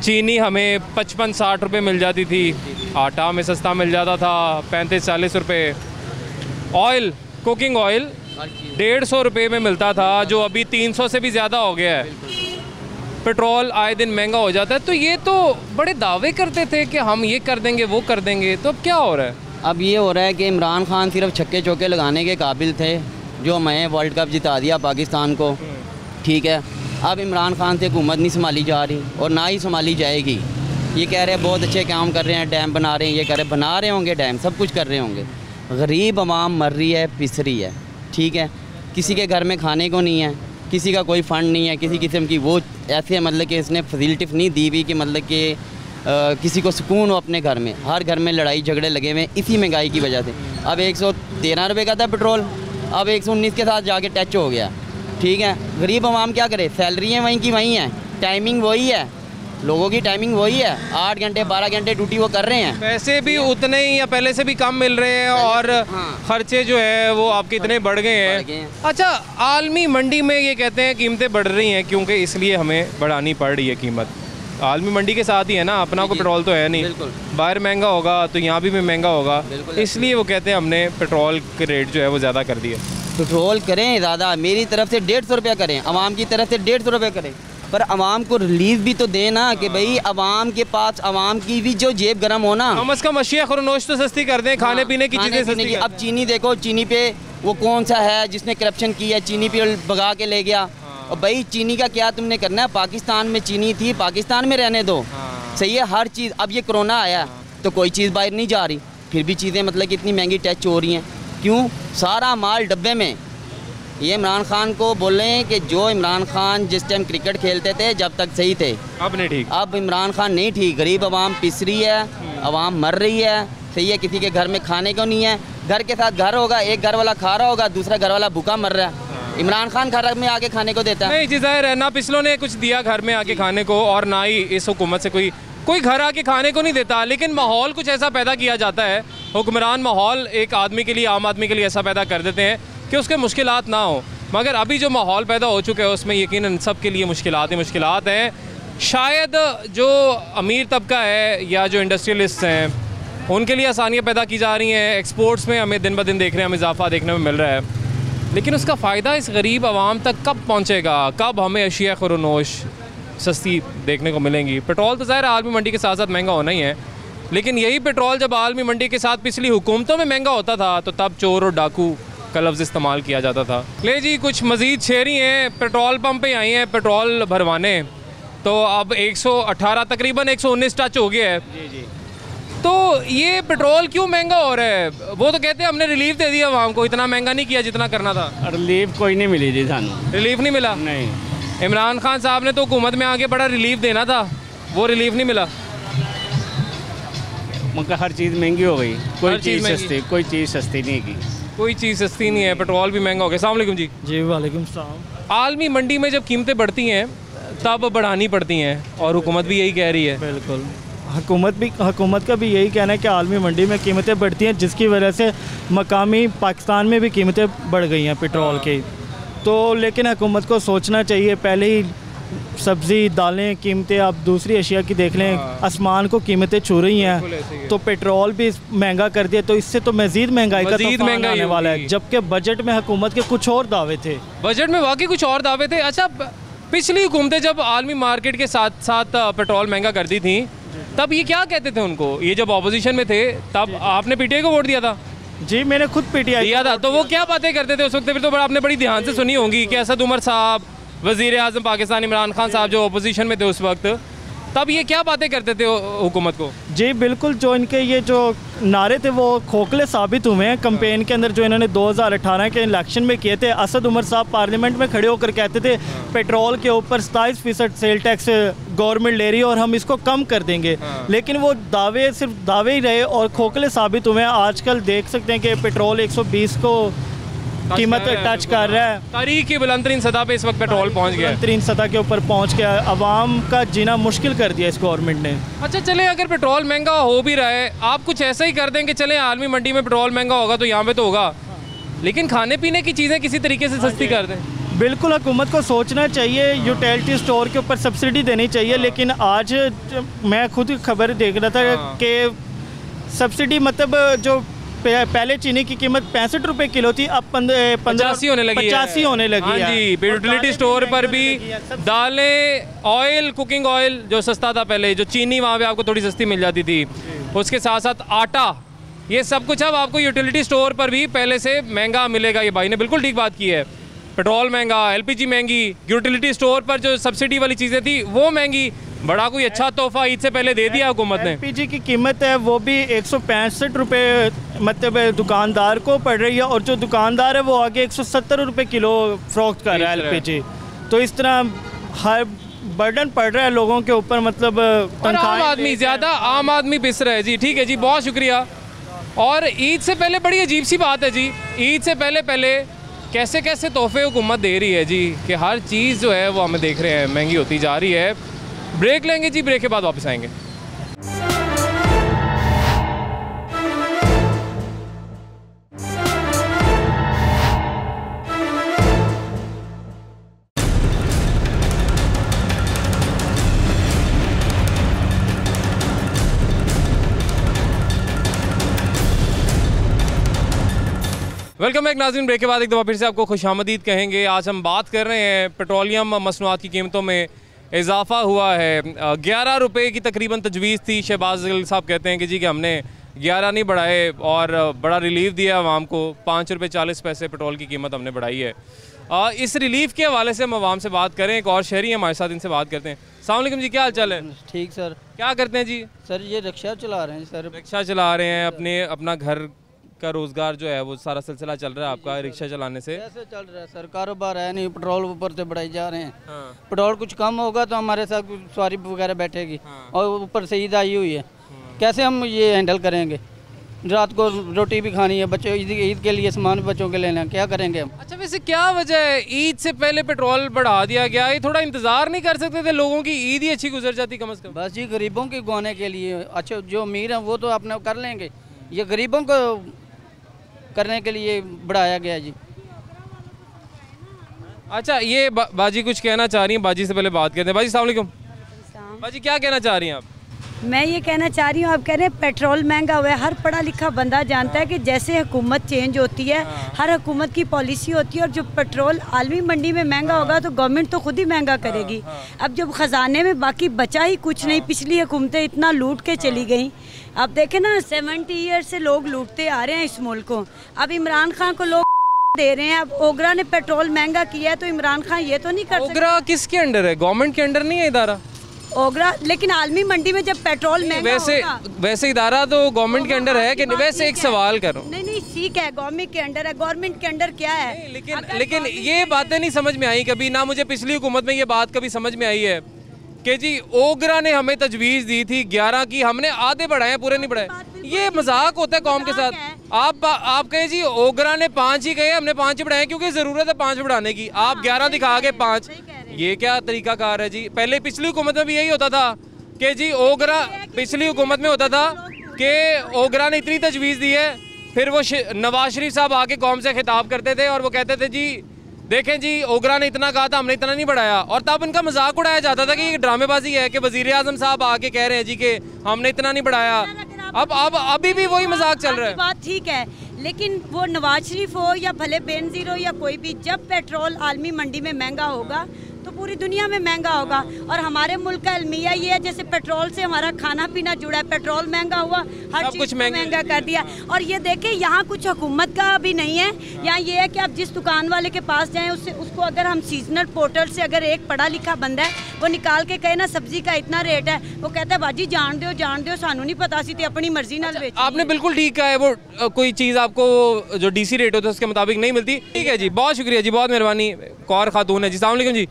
चीनी हमें 55-60 रुपये मिल जाती थी, आटा हमें सस्ता मिल जाता था 35-40 रुपये, ऑयल, कुकिंग ऑयल 150 रुपये में मिलता था, जो अभी 300 से भी ज़्यादा हो गया है। पेट्रोल आए दिन महंगा हो जाता है, तो ये तो बड़े दावे करते थे कि हम ये कर देंगे वो कर देंगे, तो अब क्या हो रहा है? अब ये हो रहा है कि इमरान खान सिर्फ छक्के चौके लगाने के काबिल थे, जो हमें वर्ल्ड कप जिता दिया पाकिस्तान को, ठीक है। अब इमरान खान से हुकूमत नहीं संभाली जा रही और ना ही संभाली जाएगी। ये कह रहे हैं बहुत अच्छे काम कर रहे हैं, डैम बना रहे हैं, ये कह रहे बना रहे होंगे डैम, सब कुछ कर रहे होंगे। गरीब आवाम मर रही है, पिस रही है, ठीक है। किसी के घर में खाने को नहीं है, किसी का कोई फ़ंड नहीं है, किसी किस्म की वो ऐसे मतलब कि इसने फैसिलिटी नहीं दी हुई कि मतलब कि किसी को सुकून हो अपने घर में। हर घर में लड़ाई झगड़े लगे हुए इसी महंगाई की वजह से। अब 113 रुपये का था पेट्रोल, अब 119 के साथ जाके टच हो गया, ठीक है। गरीब आवाम क्या करे, सैलरियाँ वहीं की वहीं हैं, टाइमिंग वही है, लोगों की टाइमिंग वही है, 8 घंटे 12 घंटे ड्यूटी वो कर रहे हैं, पैसे भी उतने ही या पहले से भी कम मिल रहे हैं, और खर्चे जो है वो आपके इतने बढ़ गए हैं। अच्छा, आलमी मंडी में ये कहते हैं कीमतें बढ़ रही हैं क्योंकि इसलिए हमें बढ़ानी पड़ रही है कीमत। आलमी मंडी के साथ ही है ना, अपना को पेट्रोल तो है नहीं, बाहर महंगा होगा तो यहाँ भी महंगा होगा, इसलिए वो कहते हैं हमने पेट्रोल के रेट जो है वो ज़्यादा कर दिए। पेट्रोल करें ज़्यादा, मेरी तरफ से 150 रुपया करें, आवाम की तरफ से 150 रुपये करें, पर आवाम को रिलीफ भी तो दे ना, कि भाई आवाम के पास, आवाम की भी जो जेब गर्म हो ना, कम अज़ कम अशिया खुरनोश तो सस्ती कर दें, खाने पीने की चीज़ें सस्ती। अब चीनी देखो, चीनी पे वो कौन सा है जिसने करप्शन किया, चीनी पे भगा के ले गया। और भाई चीनी का क्या तुमने करना है, पाकिस्तान में चीनी थी, पाकिस्तान में रहने दो, सही है हर चीज़। अब ये कोरोना आया तो कोई चीज़ बाहर नहीं जा रही, फिर भी चीज़ें मतलब कि इतनी महंगी टच हो रही हैं। क्यों? सारा माल डब्बे में। ये इमरान खान को बोल रहे हैं कि जो इमरान खान जिस टाइम क्रिकेट खेलते थे जब तक सही थे, अब नहीं ठीक। अब इमरान खान नहीं ठीक। गरीब आवाम पिस रही है, आवाम मर रही है। सही है, किसी के घर में खाने को नहीं है। घर के साथ घर होगा, एक घर वाला खा रहा होगा, दूसरा घर वाला भूखा मर रहा है। इमरान खान घर में आके खाने को देता है? नहीं जी, जाहिर है ना पिछलों ने कुछ दिया घर में आके खाने को, और ना ही इस हुकूमत से कोई घर आके खाने को नहीं देता। लेकिन माहौल कुछ ऐसा पैदा किया जाता है, हुक्मरान माहौल एक आदमी के लिए, आम आदमी के लिए ऐसा पैदा कर देते हैं कि उसके मुश्किलात ना हो। मगर अभी जो माहौल पैदा हो चुका है उसमें यकीनन सब के लिए मुश्किलात हैं। शायद जो अमीर तबका है या जो इंडस्ट्रियलिस्ट हैं उनके लिए आसानियाँ पैदा की जा रही हैं। एक्सपोर्ट्स में हमें दिन ब दिन देख रहे हैं, हमें इजाफा देखने में मिल रहा है। लेकिन उसका फ़ायदा इस गरीब आवाम तक कब पहुँचेगा? कब हमें अशिया खुरनोश सस्ती देखने को मिलेंगी? पेट्रोल तो ज़ाहिर आलमी मंडी के साथ साथ महंगा होना ही है, लेकिन यही पेट्रोल जब आलमी मंडी के साथ पिछली हुकूमतों में महंगा होता था तो तब चोर और डाकू का लफ्ज़ इस्तेमाल किया जाता था। ले जी, कुछ मज़ीद शेरी हैं, पेट्रोल पंप पे आई हैं पेट्रोल भरवाने, तो अब 118 तकरीबन 119 टच हो गया है। जी। तो ये पेट्रोल क्यों महंगा हो रहा है? वो तो कहते हैं हमने रिलीफ दे दिया आवाम को, इतना महंगा नहीं किया जितना करना था। रिलीफ कोई नहीं मिली जी सानू। रिलीफ नहीं मिला? नहीं। इमरान खान साहब ने तो हुकूमत में आके बड़ा रिलीफ देना था, वो रिलीफ नहीं मिला। मतलब हर चीज़ महंगी हो गई, कोई चीज़ सस्ती नहीं की। कोई चीज़ सस्ती नहीं है, पेट्रोल भी महंगा हो गया। अस्सलाम वालेकुम जी। जी वालेकुम सलाम। आलमी मंडी में जब कीमतें बढ़ती हैं तब बढ़ानी पड़ती हैं, और हुकूमत भी यही कह रही है। बिल्कुल, हुकूमत का भी यही कहना है कि आलमी मंडी में कीमतें बढ़ती हैं, जिसकी वजह से मकामी पाकिस्तान में भी कीमतें बढ़ गई हैं पेट्रोल की। तो लेकिन हुकूमत को सोचना चाहिए, पहले ही सब्ज़ी दालें कीमतें, आप दूसरी अशिया की देख लें, आसमान को कीमतें छू रही हैं, तो पेट्रोल भी महंगा कर दिया, तो इससे तो मज़ीद महंगाई का तूफान आने वाला है। जबकि बजट में हुकूमत के कुछ और दावे थे, बजट में वाकई कुछ और दावे थे। अच्छा, पिछली हुकूमतें जब आलमी मार्केट के साथ साथ पेट्रोल महंगा कर दी थी तब ये क्या कहते थे उनको? ये जब ऑपोजिशन में थे तब आपने पीटीआई को वोट दिया था? जी, मैंने खुद पीटीआई दिया था। तो वो क्या बातें करते थे उस वक्त? फिर तो आपने बड़ी ध्यान से सुनी होंगी कि असद उमर साहब, वज़ीर आज़म पाकिस्तान इमरान खान साहब जो अपोजिशन में थे उस वक्त, तब ये क्या बातें करते थे हुकूमत को? जी बिल्कुल, जो इनके ये जो नारे थे वो खोखले साबित हुए हैं कैंपेन के अंदर, जो इन्होंने 2018 के इलेक्शन में किए थे। असद उमर साहब पार्लियामेंट में खड़े होकर कहते थे पेट्रोल के ऊपर 27% सेल टैक्स गवर्नमेंट ले रही है और हम इसको कम कर देंगे। लेकिन वो दावे सिर्फ दावे ही रहे और खोखले साबित हुए हैं। आजकल देख सकते हैं कि पेट्रोल 120 को कीमत टच कर रहा है। तारीख की बुलंदतरीन सतह पे इस वक्त पेट्रोल पहुंच गया, बुलंदतरीन सतह के ऊपर पहुंच गया। आवाम का जीना मुश्किल कर दिया इस गवर्नमेंट ने। अच्छा चले, अगर पेट्रोल महंगा हो भी रहा है, आप कुछ ऐसा ही कर देंगे, चले आलमी मंडी में पेट्रोल महंगा होगा तो यहाँ पे तो होगा, लेकिन खाने पीने की चीज़ें किसी तरीके से सस्ती कर दें। बिल्कुल, हुकूमत को सोचना चाहिए, यूटिलिटी स्टोर के ऊपर सब्सिडी देनी चाहिए। लेकिन आज मैं खुद खबर देख रहा था कि सब्सिडी मतलब जो पहले चीनी की कीमत 65 रुपए किलो थी, अब 85 होने लगी है। 85 होने लगी है। हाँ जी, यूटिलिटी स्टोर पर भी दालें, ऑयल, कुकिंग ऑयल जो सस्ता था पहले, जो चीनी वहाँ पे आपको थोड़ी सस्ती मिल जाती थी, उसके साथ साथ आटा, ये सब कुछ अब आपको यूटिलिटी स्टोर पर भी पहले से महंगा मिलेगा। ये भाई ने बिल्कुल ठीक बात की है। पेट्रोल महंगा, LPG महंगी, यूटिलिटी स्टोर पर जो सब्सिडी वाली चीज़ें थी वो महंगी। बड़ा कोई अच्छा तोहफा ईद से पहले दे दिया हुकूमत ने। LPG की कीमत है वो भी 165 रुपये मतलब दुकानदार को पड़ रही है, और जो दुकानदार है वो आगे 170 रुपये किलो फरोख्त कर रहा है LPG। तो इस तरह हर बर्डन पड़ रहा है लोगों के ऊपर, मतलब आम आदमी ज़्यादा आम आदमी पिस रहा है जी। ठीक है जी, बहुत शुक्रिया। और ईद से पहले बड़ी अजीब सी बात है जी, ईद से पहले कैसे कैसे तोहफे हुकूमत दे रही है जी, कि हर चीज़ जो है वो हमें देख रहे हैं महंगी होती जा रही है। ब्रेक लेंगे जी, ब्रेक के बाद वापस आएंगे। वेलकम बैक नाज़रीन, ब्रेक के बाद एक दफ़ा फिर से आपको खुशामदीद कहेंगे। आज हम बात कर रहे हैं पेट्रोलियम मसनूआत की कीमतों में इजाफ़ा हुआ है। 11 रुपये की तकरीबन तजवीज़ थी। शहबाज गिल साहब कहते हैं कि जी कि हमने 11 नहीं बढ़ाए और बड़ा रिलीफ दिया आवाम को। 5 रुपये 40 पैसे पेट्रोल की कीमत हमने बढ़ाई है। इस रिलीफ के हवाले से हम आवाम से बात करें, एक और शहरी हमारे साथ, इनसे बात करते हैं। अस्सलाम वालेकुम जी, क्या हाल चाल है? ठीक सर। क्या करते हैं जी? सर ये रिक्शा चला रहे हैं सर। रिक्शा चला रहे हैं, अपना घर का रोजगार जो है वो सारा सिलसिला चल रहा है आपका रिक्शा चलाने से? कैसे चल रहा है सर, कारोबार है नहीं, पेट्रोल ऊपर से बढ़ाई जा रहे हैं। पेट्रोल कुछ कम होगा तो हमारे साथ सवारी वगैरह बैठेगी और ऊपर से ईद आई हुई है, कैसे हम ये हैंडल करेंगे? रात को रोटी भी खानी है, बच्चों ईद के लिए सामान बच्चों के लेना है, क्या करेंगे हम? अच्छा वैसे क्या वजह है ईद से पहले पेट्रोल बढ़ा दिया गया? ये थोड़ा इंतजार नहीं कर सकते थे लोगों की, ईद ही अच्छी गुजर जाती कम से कम। बस जी गरीबों के गुआने के लिए, अच्छा जो अमीर हैं वो तो अपने कर लेंगे, ये गरीबों को करने के लिए बढ़ाया गया जी। अच्छा ये बाजी कुछ कहना चाह रही हैं, बाजी से पहले बात करते हैं। बाजी अस्सलाम वालेकुम। बाजी क्या कहना चाह रही हैं आप? मैं ये कहना चाह रही हूँ, आप कह रहे हैं पेट्रोल महंगा हुआ है, हर पढ़ा लिखा बंदा जानता है कि जैसे हुकूमत चेंज होती है हर हुकूमत की पॉलिसी होती है, और जो पेट्रोल आलमी मंडी में महंगा होगा तो गवर्नमेंट तो खुद ही महंगा करेगी। अब जब ख़जाने में बाकी बचा ही कुछ नहीं, पिछली हुकूमतें इतना लूट के चली गई। अब देखें ना 70 ईयर से लोग लूटते आ रहे हैं इस मुल्क को, अब इमरान खान को लोग दे रहे हैं। अब ओगरा ने पेट्रोल महंगा किया है तो इमरान खान ये तो नहीं कर सकते। ओगरा किसके अंडर है? गवर्नमेंट के अंडर नहीं है इदारा ओगरा, लेकिन आलमी मंडी में जब पेट्रोल महंगा वैसे इदारा तो गवर्नमेंट के अंडर है कि वैसे एक सवाल करूं। नहीं ठीक है, गवर्नमेंट के अंडर है, गवर्नमेंट के अंडर क्या है? लेकिन ये बातें नहीं समझ में आई कभी ना, मुझे पिछली हुकूमत में ये बात कभी समझ में आई है कि जी ओगरा ने हमें तजवीज़ दी थी 11 की, हमने आधे बढ़ाए पूरे नहीं बढ़ाए। ये मजाक होता है कौम के साथ। आप कहें जी ओगरा ने 5 ही कहे, हमने 5 ही बढ़ाए क्योंकि ज़रूरत है 5 बढ़ाने की, आप 11 दिखा के 5, ये क्या तरीका कार है जी? पहले पिछली हुकूमत में भी यही होता था कि जी ओगरा, पिछली हुकूमत में होता था कि ओगरा ने इतनी तजवीज़ दी है, फिर वो नवाज शरीफ साहब आके कौम से खिताब करते थे और वो कहते थे जी देखें जी ओगरा ने इतना कहा था, हमने इतना नहीं बढ़ाया, और तब उनका मजाक उड़ाया जाता था कि ये ड्रामेबाजी है कि वज़ीर आज़म साहब आके कह रहे हैं जी कि हमने इतना नहीं बढ़ाया। अब अभी भी वही मजाक चल रहा है। बात ठीक है, लेकिन वो नवाज शरीफ हो या भले बेनज़ीर हो या कोई भी, जब पेट्रोल आलमी मंडी में महंगा होगा तो पूरी दुनिया में महंगा होगा। और हमारे मुल्क का अलमिया ये है, जैसे पेट्रोल से हमारा खाना पीना जुड़ा है, पेट्रोल महंगा हुआ, हर चीज़ महंगा कर दिया। और ये देखें यहाँ कुछ हुकूमत का भी नहीं है, यहाँ ये है कि आप जिस दुकान वाले के पास जाएं उसको अगर हम सीजनल पोर्टल से अगर एक पढ़ा लिखा बंदा है वो निकाल के कहे ना सब्जी का इतना रेट है, वो कहता है बाजी जान दो सानू नहीं पता सी अपनी मर्जी नाल बेच। आपने बिल्कुल ठीक कहा है, वो कोई चीज़ आपको जो DC रेट होता है उसके मुताबिक नहीं मिलती। ठीक है जी, बहुत शुक्रिया जी, बहुत मेहरबानी। कौर खातून है जी, अस्सलाम वालेकुम जी,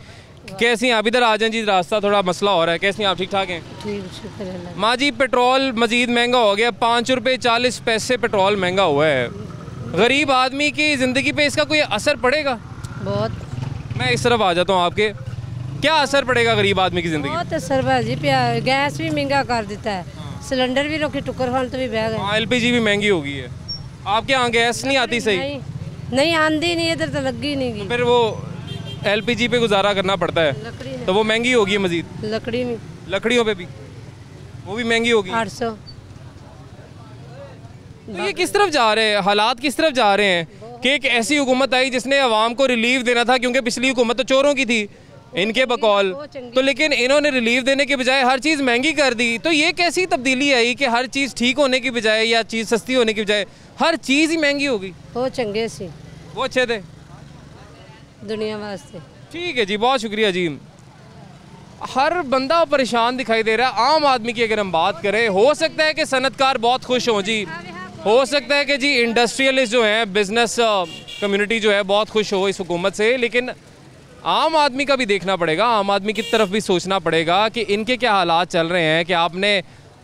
कैसी हैं आप? इधर आ जाएं जी, रास्ता थोड़ा मसला हो रहा है। कैसी हैं आप? ठीक ठाक हैं? ठीक। माँ जी पेट्रोल मज़ीद महंगा हो गया, 5 रुपये 40 पैसे पेट्रोल महंगा हुआ है। गरीब आदमी की ज़िंदगी पे इसका कोई असर पड़ेगा? बहुत। मैं इस तरफ आ जाता हूँ आपके, क्या असर पड़ेगा गरीब आदमी की ज़िंदगी? बहुत असर भाजी पिया, गैस भी महंगा कर देता है, सिलेंडर भी रोके टुकर खान तो भी बह गए। LPG भी महंगी हो गई है। आपके यहाँ गैस नहीं आती सही? नहीं आंदी नहीं, इधर तो लगी नहीं। तो फिर वो LPG पे गुजारा करना पड़ता है, तो वो महंगी होगी मजीद। लकड़ी में, लकड़ियों पे भी वो भी महंगी होगी 800। तो ये किस तरफ जा रहे हैं, हालात किस तरफ जा रहे हैं कि एक ऐसी हुकूमत आई जिसने अवाम को रिलीफ देना था, क्योंकि पिछली हुकूमत तो चोरों की थी इनके बकौल, तो लेकिन इन्होंने रिलीफ देने के बजाय हर चीज़ महंगी कर दी। तो ये कैसी तब्दीली आई कि हर चीज़ ठीक होने की बजाय या चीज़ सस्ती होने की बजाय हर चीज़ ही महंगी हो गई? वो चंगे सी, वो अच्छे थे दुनिया वास्ते। ठीक है जी, बहुत शुक्रिया जी। हर बंदा परेशान दिखाई दे रहा है। आम आदमी की अगर हम बात करें, हो सकता है कि सनतकार बहुत खुश हों जी, हो सकता है कि जी इंडस्ट्रियलिस्ट जो हैं, बिजनेस कम्युनिटी जो है बहुत खुश हो इस हुकूमत से, लेकिन आम आदमी का भी देखना पड़ेगा, आम आदमी की तरफ भी सोचना पड़ेगा कि इनके क्या हालात चल रहे हैं कि आपने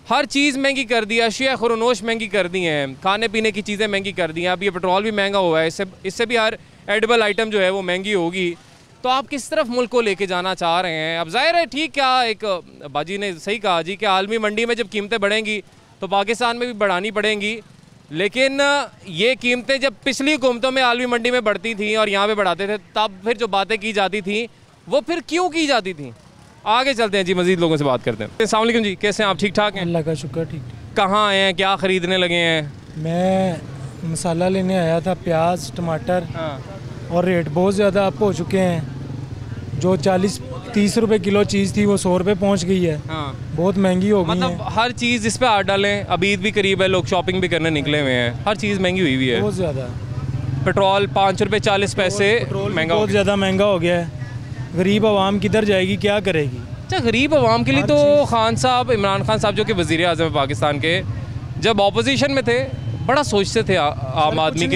हर चीज़ महंगी कर दी, अशिया खुरनोश महंगी कर दी हैं, खाने पीने की चीज़ें महंगी कर दी हैं, अब ये पेट्रोल भी महंगा हुआ है, इससे भी हर एडिबल आइटम जो है वो महंगी होगी। तो आप किस तरफ मुल्क को लेके जाना चाह रहे हैं? अब जाहिर है ठीक, क्या एक बाजी ने सही कहा जी कि आलमी मंडी में जब कीमतें बढ़ेंगी तो पाकिस्तान में भी बढ़ानी पड़ेंगी, लेकिन ये कीमतें जब पिछली हुकूमतों में आलमी मंडी में बढ़ती थी और यहाँ पे बढ़ाते थे, तब फिर जो बातें की जाती थी वो फिर क्यों की जाती थी? आगे चलते हैं जी, मज़ीद लोगों से बात करते हैं। अस्सलाम वालेकुम जी, कैसे हैं आप? ठीक ठाक हैं? अल्लाह का शुक्र, ठीक। कहाँ आए हैं, क्या ख़रीदने लगे हैं? मैं मसाला लेने आया था, प्याज टमाटर, और रेट बहुत ज़्यादा अप हो चुके हैं। जो 40-30 रुपए किलो चीज़ थी वो 100 रुपये पहुँच गई है। बहुत महंगी हो गई मतलब हर चीज़ जिस पे हाथ डालें, अब ईद भी करीब है, लोग शॉपिंग भी करने निकले हुए हैं, हर चीज़ महंगी हुई है बहुत ज़्यादा। पेट्रोल 5 रुपये 40 पैसे महंगा, बहुत ज़्यादा महंगा हो गया है। गरीब आवाम किधर जाएगी, क्या करेगी? अच्छा, गरीब आवाम के लिए तो खान साहब, इमरान खान साहब जो कि वज़ीर आज़म है पाकिस्तान के, जब ऑपोजिशन में थे बड़ा सोचते थे आम आदमी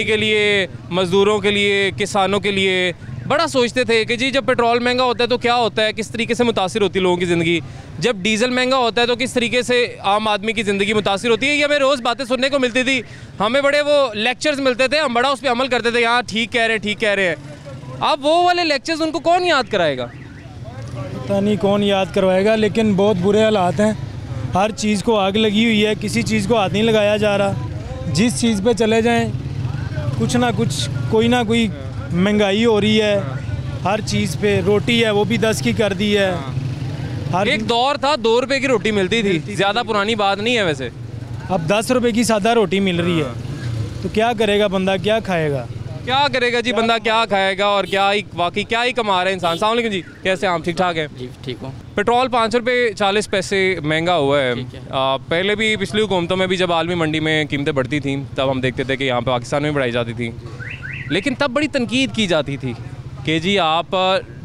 के लिए, मज़दूरों के लिए, किसानों के लिए बड़ा सोचते थे कि जी जब पेट्रोल महंगा होता है तो क्या होता है, किस तरीके से मुतासिर होती है लोगों की ज़िंदगी, जब डीज़ल महंगा होता है तो किस तरीके से आम आदमी की ज़िंदगी मुतासिर होती है। ये हमें रोज़ बातें सुनने को मिलती थी, हमें बड़े वो लेक्चर्स मिलते थे, हम बड़ा उस पर अमल करते थे, यहाँ ठीक कह रहे हैं। अब वो वाले लेक्चर्स उनको कौन याद कराएगा? पता नहीं कौन याद करवाएगा, लेकिन बहुत बुरे हालात हैं। हर चीज़ को आग लगी हुई है, किसी चीज़ को हाथ नहीं लगाया जा रहा। जिस चीज़ पे चले जाएं कुछ ना कुछ, कोई ना कोई महंगाई हो रही है। हर चीज़ पे रोटी है वो भी 10 की कर दी है। एक दौर था 2 रुपये की रोटी मिलती थी, ज़्यादा पुरानी बात नहीं है वैसे। अब 10 रुपये की सादा रोटी मिल रही है, तो क्या करेगा बंदा, क्या खाएगा? क्या करेगा जी बंदा, क्या खाएगा और क्या ही वाकई क्या ही कमा रहे हैं इंसान। अस्सलाम वालेकुम जी, कैसे आप? ठीक ठाक हैं जी, ठीक हूँ। पेट्रोल 5 रुपये 40 पैसे महंगा हुआ है। पहले भी पिछली हुकूमतों में भी जब आलमी मंडी में कीमतें बढ़ती थी तब हम देखते थे कि यहाँ पे पाकिस्तान में बढ़ाई जाती थी, लेकिन तब बड़ी तनकीद की जाती थी कि जी आप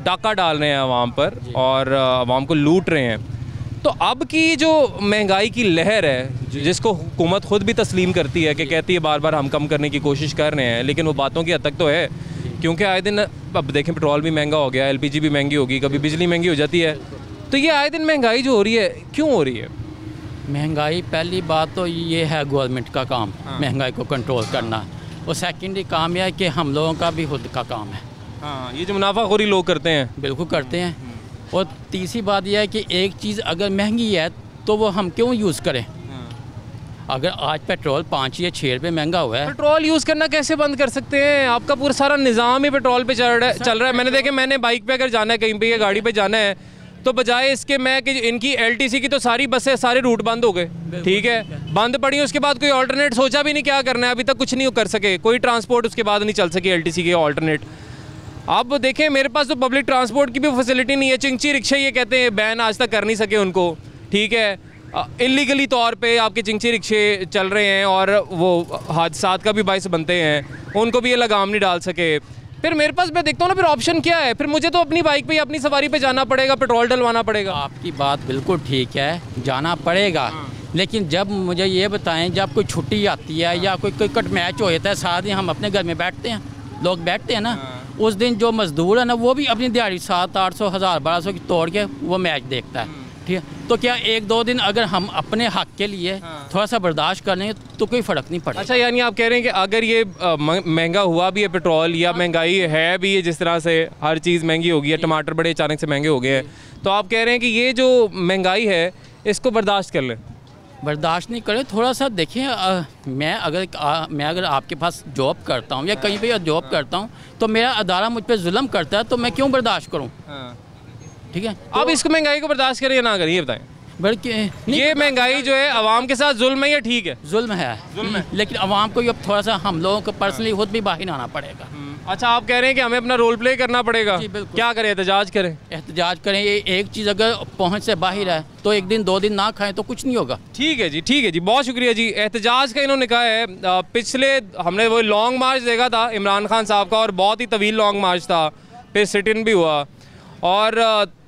डाका डाल रहे हैं आवाम पर और आवाम को लूट रहे हैं। तो अब की जो महंगाई की लहर है, जिसको हुकूमत ख़ुद भी तस्लीम करती है कि कहती है बार बार हम कम करने की कोशिश कर रहे हैं, लेकिन वो बातों की हद तक तो है, क्योंकि आए दिन अब देखें पेट्रोल भी महंगा हो गया, LPG भी महंगी होगी, कभी बिजली महंगी हो जाती है। तो ये आए दिन महंगाई जो हो रही है, क्यों हो रही है महंगाई? पहली बात तो ये है गवर्नमेंट का काम महंगाई को कंट्रोल करना, और सेकेंडरी काम यह है कि हम लोगों का भी खुद का काम है। हाँ, ये जो मुनाफाखोरी लोग करते हैं, बिल्कुल करते हैं। और तीसरी बात यह है कि एक चीज़ अगर महंगी है तो वो हम क्यों यूज़ करें? अगर आज पेट्रोल 5 या 6 रुपये महंगा हुआ है, पेट्रोल यूज़ करना कैसे बंद कर सकते हैं? आपका पूरा सारा निज़ाम ही पेट्रोल पे चल रहा है। मैंने देखा, मैंने बाइक पे अगर जाना है कहीं पे या गाड़ी पे जाना है तो बजाय इसके मैं कि इनकी LTC की तो सारी बसें, सारे रूट बंद हो गए, ठीक है, बंद पड़ी। उसके बाद कोई ऑल्टरनेट सोचा भी नहीं क्या करना है, अभी तक कुछ नहीं कर सके, कोई ट्रांसपोर्ट उसके बाद नहीं चल सकी LTC के ऑल्टरनेट। अब देखें मेरे पास तो पब्लिक ट्रांसपोर्ट की भी फैसिलिटी नहीं है। चिंची रिक्शा ये कहते हैं बैन आज तक कर नहीं सके उनको, ठीक है, इलीगली तौर पे आपके चिंची रिक्शे चल रहे हैं और वो हादसात का भी बाइस बनते हैं, उनको भी ये लगाम नहीं डाल सके। फिर मेरे पास मैं देखता हूँ ना, फिर ऑप्शन क्या है? फिर मुझे तो अपनी बाइक पे या अपनी सवारी पे जाना पड़ेगा, पेट्रोल डलवाना पड़ेगा। आपकी बात बिल्कुल ठीक है, जाना पड़ेगा, लेकिन जब मुझे ये बताएं, जब कोई छुट्टी आती है या कोई क्रिकेट मैच हो जाता है, सारा दिन हम अपने घर में बैठते हैं, लोग बैठते हैं ना, उस दिन जो मजदूर है ना वो भी अपनी दिहाड़ी 700-800 1000 1200 की तोड़ के वो मैच देखता है, ठीक है। तो क्या 1-2 दिन अगर हम अपने हक के लिए थोड़ा सा बर्दाश्त कर लेंगे तो कोई फ़र्क नहीं पड़ेगा। अच्छा, यानी आप कह रहे हैं कि अगर ये महंगा हुआ भी है पेट्रोल, या महंगाई है भी है, जिस तरह से हर चीज़ महंगी हो गई है, टमाटर बड़े अचानक से महंगे हो गए हैं, तो आप कह रहे हैं कि ये जो महंगाई है इसको बर्दाश्त कर लें? बर्दाश्त नहीं करें, थोड़ा सा देखें। मैं अगर आपके पास जॉब करता हूँ या कहीं पे जॉब करता हूँ तो मेरा अदारा मुझ पर जुल्म करता है, तो मैं क्यों बर्दाश्त करूँ? ठीक है, तो आप इसको महंगाई को बर्दाश्त करें या ना करें, ये बताएं। बल्कि ये महंगाई जो है आवाम के साथ जुल्म है या ठीक है? जुल्म है, लेकिन आवाम को अब थोड़ा सा हम लोगों को पर्सनली खुद भी बाहर आना पड़ेगा। अच्छा, आप कह रहे हैं कि हमें अपना रोल प्ले करना पड़ेगा। क्या करें? एहतजाज करें? एहतजाज करें। ये एक चीज़ अगर पहुंच से बाहर है तो 1 दिन 2 दिन ना खाएं तो कुछ नहीं होगा। ठीक है जी, ठीक है जी, बहुत शुक्रिया जी। एहतजाज का इन्होंने कहा है। पिछले हमने वो लॉन्ग मार्च देखा था इमरान खान साहब का, और बहुत ही तवील लॉन्ग मार्च था, फिर सिट इन भी हुआ, और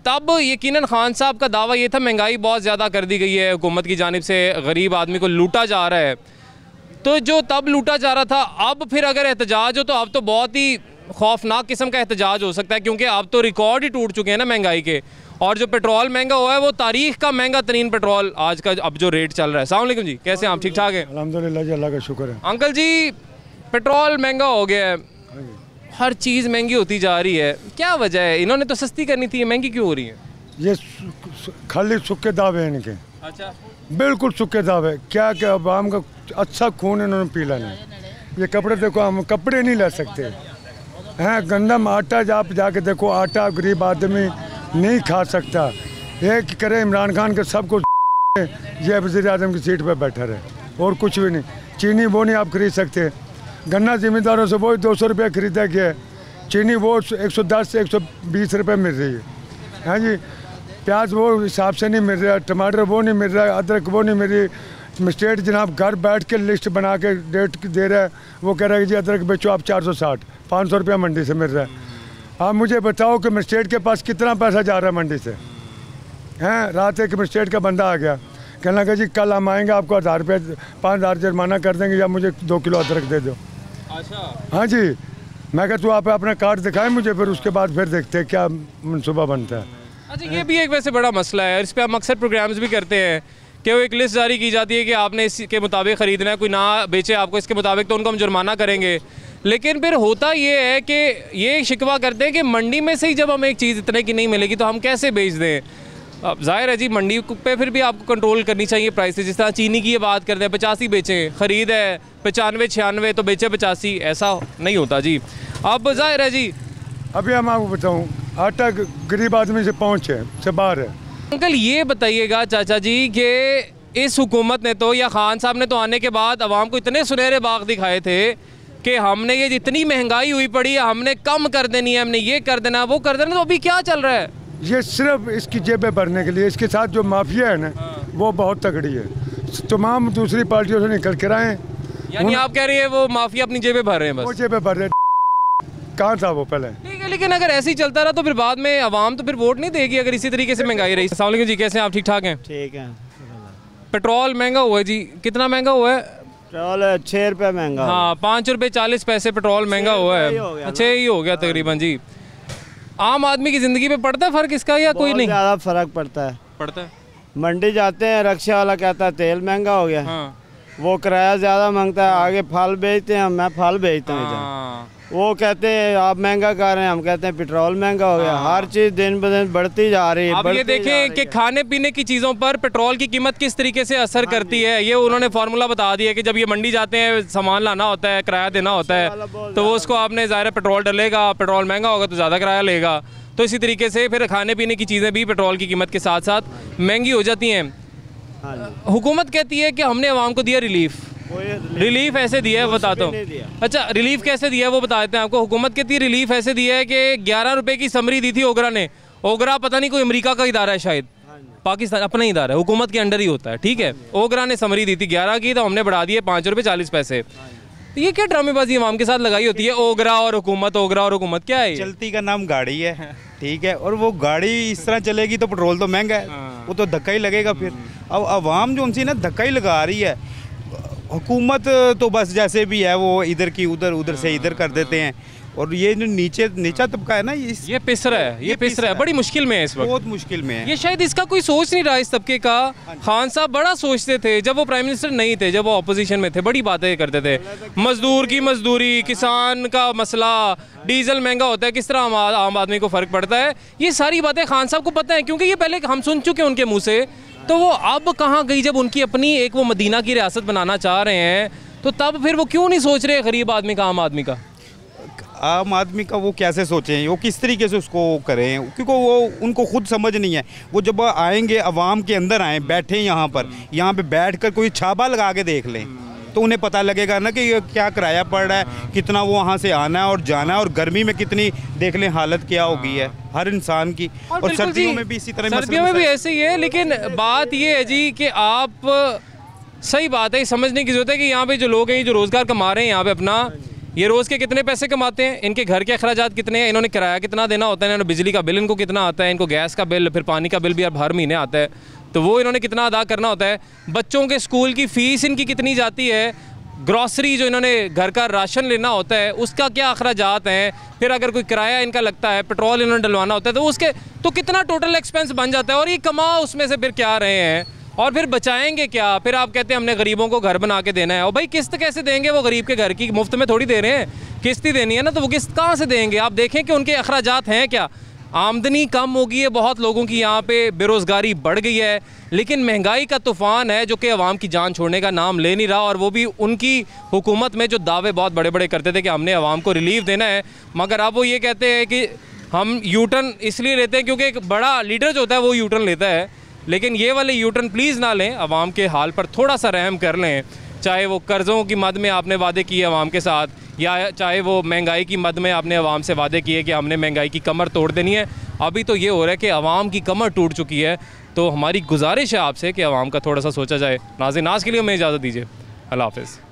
तब यकीनन खान साहब का दावा ये था महंगाई बहुत ज़्यादा कर दी गई है हुकूमत की जानिब से, गरीब आदमी को लूटा जा रहा है। तो जो तब लूटा जा रहा था, अब फिर अगर एहतजाज हो तो अब तो बहुत ही खौफनाक किस्म का एहतजाज हो सकता है, क्योंकि अब तो रिकॉर्ड ही टूट चुके हैं ना महंगाई के। और जो पेट्रोल महंगा हुआ है वो तारीख का महंगा तरीन पेट्रोल आज का अब जो रेट चल रहा है। अस्सलाम वालेकुम जी, कैसे हैं आप? ठीक ठाक हैं? अल्हम्दुलिल्लाह जी, अल्लाह का शुक्र है। अंकल जी, पेट्रोल महंगा हो गया है, हर चीज़ महंगी होती जा रही है, क्या वजह है? इन्होंने तो सस्ती करनी थी, महंगी क्यों हो रही है? ये खाली सूखे दावे हैं इनके। अच्छा, बिल्कुल सूखे दावे। क्या क्या आवाम का अच्छा खून इन्होंने पीला नहीं। ये कपड़े देखो, हम कपड़े नहीं ले सकते हैं। गंदम आटा आप जाके देखो, आटा गरीब आदमी नहीं खा सकता। एक करे इमरान खान के सब कुछ ये वज़ीर आज़म की सीट पर बैठा रहे, और कुछ भी नहीं। चीनी वो नहीं आप खरीद सकते। गन्ना ज़िम्मेदारों से वही 200 रुपये खरीदा गया, चीनी वो 110 से 120 रुपये मिल रही है। हाँ जी, प्याज वो हिसाब से नहीं मिल रहा, टमाटर वो नहीं मिल रहा, अदरक वो नहीं मिल रही, मजिस्ट्रेट जनाब घर बैठ के लिस्ट बना के डेट दे रहा है, वो कह रहा है कि जी अदरक बेचो आप 460, 500 रुपया मंडी से मिल रहा है। आप मुझे बताओ कि मजिस्ट्रेट के पास कितना पैसा जा रहा है मंडी से? हैं, रात एक मजिस्ट्रेट का बंदा आ गया, कहना कि जी कल हम आएंगे, आपको 1000 रुपये 5000 जुर्माना कर देंगे या मुझे 2 किलो अदरक दे दो। अच्छा, हाँ जी। मैं कहा तू आप अपना कार्ड दिखाए मुझे, फिर उसके बाद फिर देखते हैं क्या मनसूबा बनता है। अच्छा, ये भी एक वैसे बड़ा मसला है, इस पर हम अक्सर प्रोग्राम्स भी करते हैं कि वो एक लिस्ट जारी की जाती है कि आपने इसके मुताबिक ख़रीदना है, कोई ना बेचे आपको इसके मुताबिक तो उनको हम जुर्माना करेंगे। लेकिन फिर होता ये है कि ये शिकवा करते हैं कि मंडी में से ही जब हमें एक चीज़ इतने की नहीं मिलेगी तो हम कैसे बेच दें। अब जाहिर है जी मंडी पे फिर भी आपको कंट्रोल करनी चाहिए प्राइसेस। जिस तरह चीनी की ये बात करते हैं 85 बेचें, ख़रीद है 95 96 तो बेचे 85, ऐसा नहीं होता जी। अब जाहिर है जी, अभी हम आपको बताऊँ, आटा गरीब आदमी से पहुँच है, से बाहर है। अंकल ये बताइएगा चाचा जी कि इस हुकूमत ने तो या खान साहब ने तो आने के बाद आवाम को इतने सुनहरे बाग दिखाए थे कि हमने ये जितनी महंगाई हुई पड़ी है हमने कम कर देनी है, हमने ये कर देना वो कर देना, तो अभी क्या चल रहा है? ये सिर्फ इसकी जेबें भरने के लिए। इसके साथ जो माफिया है ना वो बहुत तगड़ी है, तमाम दूसरी पार्टियों से निकल कर आए। यानी आप कह रही है वो माफिया अपनी जेबें भर रहे हैं? बस वो जेबें भर रहे हैं, कहाँ था वो पहले? ठीक है, लेकिन अगर ऐसे ही चलता रहा तो फिर बाद में आवाम तो फिर वोट नहीं देगी अगर इसी तरीके से महंगाई रही। अस्सलाम वालेकुम जी, कैसे हैं आप? ठीक ठाक हैं? ठीक है। पेट्रोल महंगा हुआ है जी, कितना महंगा हुआ है? पेट्रोल 6 रुपये महंगा। हाँ, 5 रुपये 40 पैसे पेट्रोल महंगा हुआ है, 6 ही हो गया तकरीबन जी। आम आदमी की ज़िंदगी पे पड़ता है फ़र्क इसका या कोई नहीं? ज़्यादा फ़र्क पड़ता है। पड़ता है। मंडी जाते हैं, रिक्शा वाला कहता है तेल महंगा हो गया, वो किराया ज़्यादा मांगता है, आगे फल बेचते हैं, मैं फल बेचता हूँ, वो कहते हैं आप महंगा कर रहे हैं, हम कहते हैं पेट्रोल महंगा हो गया। हर चीज़ दिन ब दिन बढ़ती जा रही है। अब ये देखें कि खाने पीने की चीज़ों पर पेट्रोल की कीमत किस तरीके से असर करती है, ये उन्होंने फार्मूला बता दिया कि जब ये मंडी जाते हैं सामान लाना होता है, किराया देना होता है, तो वो उसको आपने ज़ाहिर पेट्रोल डलेगा, पेट्रोल महंगा होगा तो ज़्यादा किराया लेगा। तो इसी तरीके से फिर खाने पीने की चीज़ें भी पेट्रोल की कीमत के साथ साथ महंगी हो जाती हैं। हुकूमत कहती है कि हमने आवाम को दिया रिलीफ। रिलीफ ऐसे दिया है, बताता हूँ। अच्छा, रिलीफ कैसे दिया है वो बता देते हैं आपको। हुकूमत कहती है रिलीफ ऐसे दिया है कि 11 रुपए की समरी दी थी ओगरा ने। ओगरा पता नहीं कोई अमेरिका का इदारा है, शायद पाकिस्तान अपना ही इदारा है, हुकूमत के अंडर ही होता है, ठीक है। ओगरा ने समरी दी थी 11 की, तो हमने बढ़ा दिए 5 रुपये 40 पैसे। तो ये क्या ड्रामेबाजी आवाम के साथ लगाई होती है? ओगरा और हुकूमत, ओगरा और हुकूमत, क्या है? चलती का नाम गाड़ी है, ठीक है, और वो गाड़ी इस तरह चलेगी तो पेट्रोल तो महंगा है, वो तो धक्का ही लगेगा फिर। अब आवाम जो उनसे ना धक्का ही लगा रही है। हुकूमत तो बस जैसे भी है वो इधर की उधर, उधर से इधर कर देते हैं, और ये जो नीचा तबका है ना ये पिस रहा है, ये पिस रहा है, बड़ी मुश्किल में है इस वक्त, बहुत मुश्किल में है। ये शायद इसका कोई सोच नहीं रहा इस तबके का। खान साहब बड़ा सोचते थे जब वो प्राइम मिनिस्टर नहीं थे, जब वो अपोजिशन में थे, बड़ी बातें करते थे, मजदूर की मजदूरी, किसान का मसला, डीजल महंगा होता है, किस तरह आम आदमी को फ़र्क पड़ता है। ये सारी बातें खान साहब को पता है, क्योंकि ये पहले हम सुन चुके हैं उनके मुँह से। तो वो अब कहाँ गई जब उनकी अपनी एक वो मदीना की रियासत बनाना चाह रहे हैं, तो तब फिर वो क्यों नहीं सोच रहे गरीब आदमी का, आम आदमी का? आम आदमी का वो कैसे सोचें, वो किस तरीके से उसको करें, क्योंकि वो उनको खुद समझ नहीं है। वो जब आएंगे अवाम के अंदर आएँ, बैठें यहाँ पे बैठकर कोई छाबा लगा के देख लें तो उन्हें पता लगेगा ना कि ये क्या किराया पड़ रहा है, कितना वो वहाँ से आना है और जाना है, और गर्मी में कितनी देख लें हालत क्या हो गई है हर इंसान की, और सर्दियों में भी इसी तरह, सर्दियों में भी ऐसे ही है। लेकिन बात ये है जी कि आप सही बात है, समझने की जरूरत है कि यहाँ पे जो लोग हैं जो रोज़गार कमा रहे हैं यहाँ पे अपना, ये रोज़ के कितने पैसे कमाते हैं, इनके घर के अखराजात कितने हैं, इन्होंने किराया कितना देना होता है, इन्होंने बिजली का बिल इनको कितना आता है, इनको गैस का बिल, फिर पानी का बिल भी हर महीने आता है, तो वो इन्होंने कितना अदा करना होता है, बच्चों के स्कूल की फ़ीस इनकी कितनी जाती है, ग्रॉसरी जो इन्होंने घर का राशन लेना होता है उसका क्या अखराजात हैं, फिर अगर कोई किराया इनका लगता है, पेट्रोल इन्होंने डलवाना होता है, तो उसके तो कितना टोटल एक्सपेंस बन जाता है, और ये कमा उसमें से फिर क्या रहे हैं और फिर बचाएंगे क्या? फिर आप कहते हैं हमने गरीबों को घर बना के देना है, और भाई किस्त कैसे देंगे? वो गरीब के घर की मुफ्त में थोड़ी दे रहे हैं, किस्त ही देनी है ना, तो वो किस्त कहाँ से देंगे? आप देखें कि उनके अखराजात हैं क्या। आमदनी कम हो गई है बहुत लोगों की, यहाँ पे बेरोज़गारी बढ़ गई है, लेकिन महंगाई का तूफ़ान है जो कि अवाम की जान छोड़ने का नाम ले नहीं रहा। और वो भी उनकी हुकूमत में जो दावे बहुत बड़े बड़े करते थे कि हमने अवाम को रिलीफ देना है, मगर अब वो ये कहते हैं कि हम यूटर्न इसलिए लेते हैं क्योंकि एक बड़ा लीडर जो होता है वो यूटर्न लेता है, लेकिन ये वाले यूटर्न प्लीज़ ना लें, अवाम के हाल पर थोड़ा सा रहम कर लें। चाहे वो कर्ज़ों की मद में आपने वादे किए अवाम के साथ, या चाहे वो महंगाई की मद में आपने अवाम से वादे किए कि हमने महंगाई की कमर तोड़ देनी है, अभी तो ये हो रहा है कि आवाम की कमर टूट चुकी है। तो हमारी गुजारिश है आपसे कि आवाम का थोड़ा सा सोचा जाए। नाज़रीन, आज के लिए हमें इजाज़त दीजिए। अल्लाह हाफ़िज़।